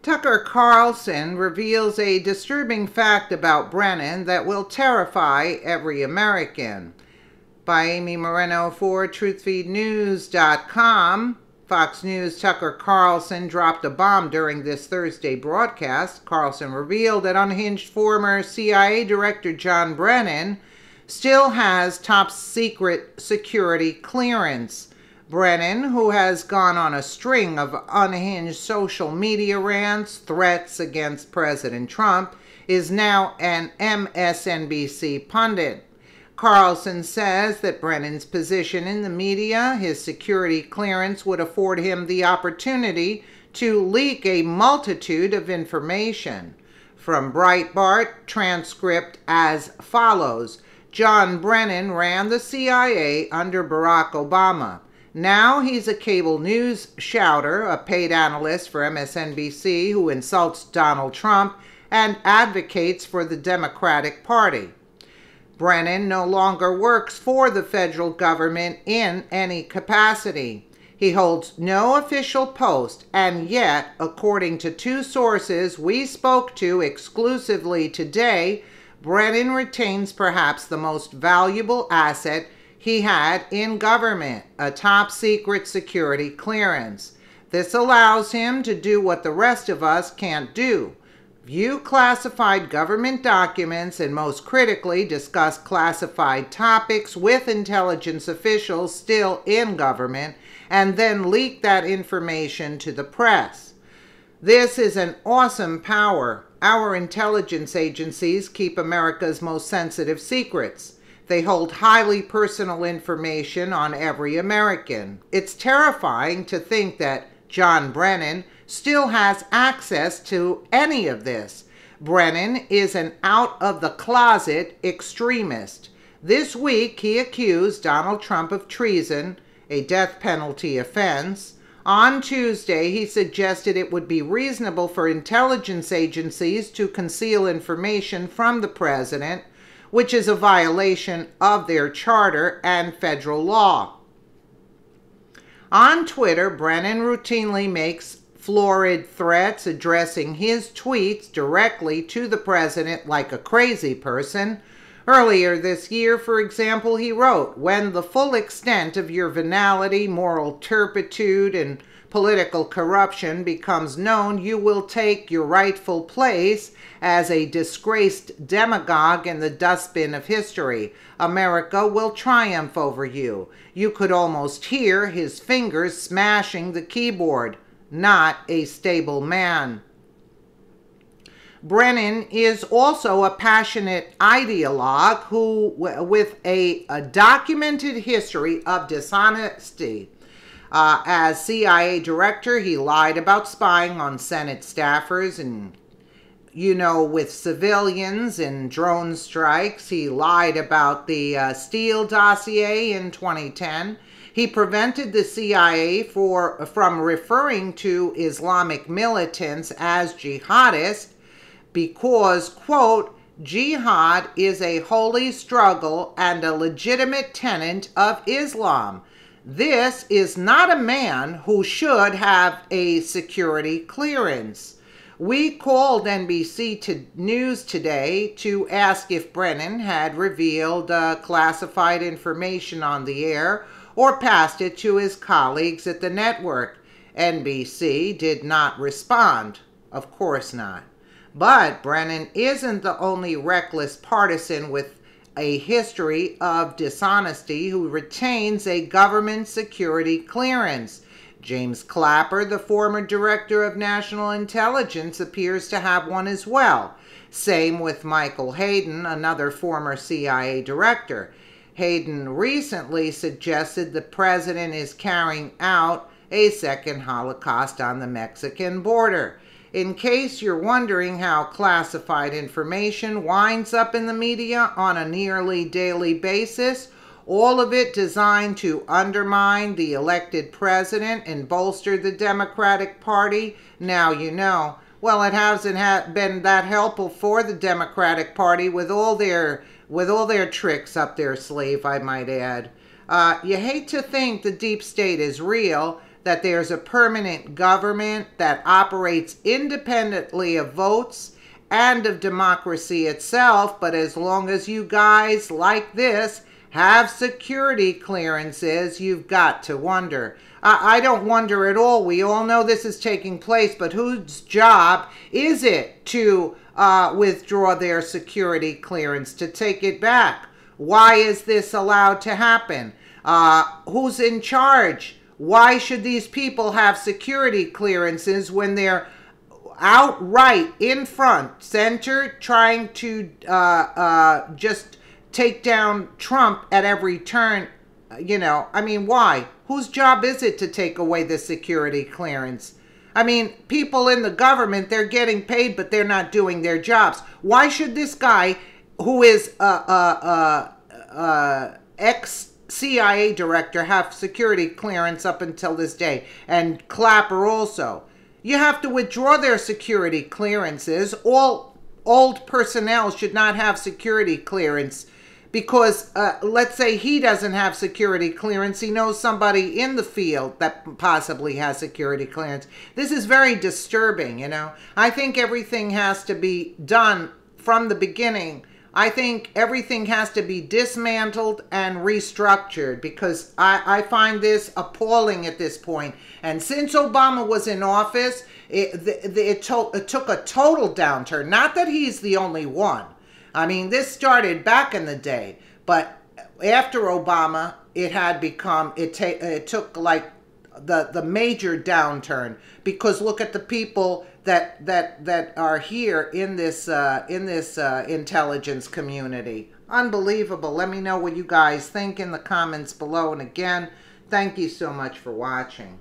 Tucker Carlson reveals a disturbing fact about Brennan that will terrify every American. By Amy Moreno for TruthFeedNews.com. Fox News' Tucker Carlson dropped a bomb during this Thursday broadcast. Carlson revealed that unhinged former CIA Director John Brennan still has top-secret security clearance. Brennan, who has gone on a string of unhinged social media rants, threats against President Trump, is now an MSNBC pundit. Carlson says that Brennan's position in the media, his security clearance, would afford him the opportunity to leak a multitude of information. From Breitbart, transcript as follows: John Brennan ran the CIA under Barack Obama. Now he's a cable news shouter, a paid analyst for MSNBC who insults Donald Trump and advocates for the Democratic Party. Brennan no longer works for the federal government in any capacity. He holds no official post, and yet, according to two sources we spoke to exclusively today, Brennan retains perhaps the most valuable asset he had in government, a top-secret security clearance. This allows him to do what the rest of us can't do: view classified government documents and, most critically, discuss classified topics with intelligence officials still in government, and then leak that information to the press. This is an awesome power. Our intelligence agencies keep America's most sensitive secrets. They hold highly personal information on every American. It's terrifying to think that John Brennan still has access to any of this. Brennan is an out-of-the-closet extremist. This week, he accused Donald Trump of treason, a death penalty offense. On Tuesday, he suggested it would be reasonable for intelligence agencies to conceal information from the president, which is a violation of their charter and federal law. On Twitter, Brennan routinely makes florid threats addressing his tweets directly to the president like a crazy person. Earlier this year, for example, he wrote, "When the full extent of your venality, moral turpitude, and political corruption becomes known, you will take your rightful place as a disgraced demagogue in the dustbin of history. America will triumph over you." You could almost hear his fingers smashing the keyboard. Not a stable man. Brennan is also a passionate ideologue who, with a documented history of dishonesty. As CIA director, he lied about spying on Senate staffers and, with civilians and drone strikes. He lied about the Steele dossier in 2010. He prevented the CIA from referring to Islamic militants as jihadists because, quote, "Jihad is a holy struggle and a legitimate tenet of Islam. This is not a man who should have a security clearance." We called NBC News today to ask if Brennan had revealed classified information on the air or passed it to his colleagues at the network. NBC did not respond. Of course not. But Brennan isn't the only reckless partisan with a history of dishonesty who retains a government security clearance. James Clapper, the former director of national intelligence, appears to have one as well. Same with Michael Hayden, another former CIA director. Hayden recently suggested the president is carrying out a second Holocaust on the Mexican border. In case you're wondering how classified information winds up in the media on a nearly daily basis, all of it designed to undermine the elected president and bolster the Democratic Party, now you know. Well, it hasn't been that helpful for the Democratic Party with all their tricks up their sleeve, I might add. You hate to think the deep state is real. that there's a permanent government that operates independently of votes and of democracy itself. But as long as you guys like this have security clearances, you've got to wonder. I don't wonder at all. We all know this is taking place, but whose job is it to withdraw their security clearance, to take it back? Why is this allowed to happen? Who's in charge? Why should these people have security clearances when they're outright in front, center, trying to just take down Trump at every turn? You know, I mean, why? Whose job is it to take away the security clearance? I mean, people in the government, they're getting paid, but they're not doing their jobs. Why should this guy, who is ex-CIA director, have security clearance up until this day? And Clapper also. You have to withdraw their security clearances. All old personnel should not have security clearance because let's say he doesn't have security clearance. He knows somebody in the field that possibly has security clearance. This is very disturbing, you know. I think everything has to be done from the beginning. I think everything has to be dismantled and restructured because I find this appalling at this point. And since Obama was in office, it took a total downturn. Not that he's the only one. I mean, this started back in the day, but after Obama, it had become, it took like the major downturn, because look at the people that are here in this intelligence community. Unbelievable. Let me know what you guys think in the comments below. And again, thank you so much for watching.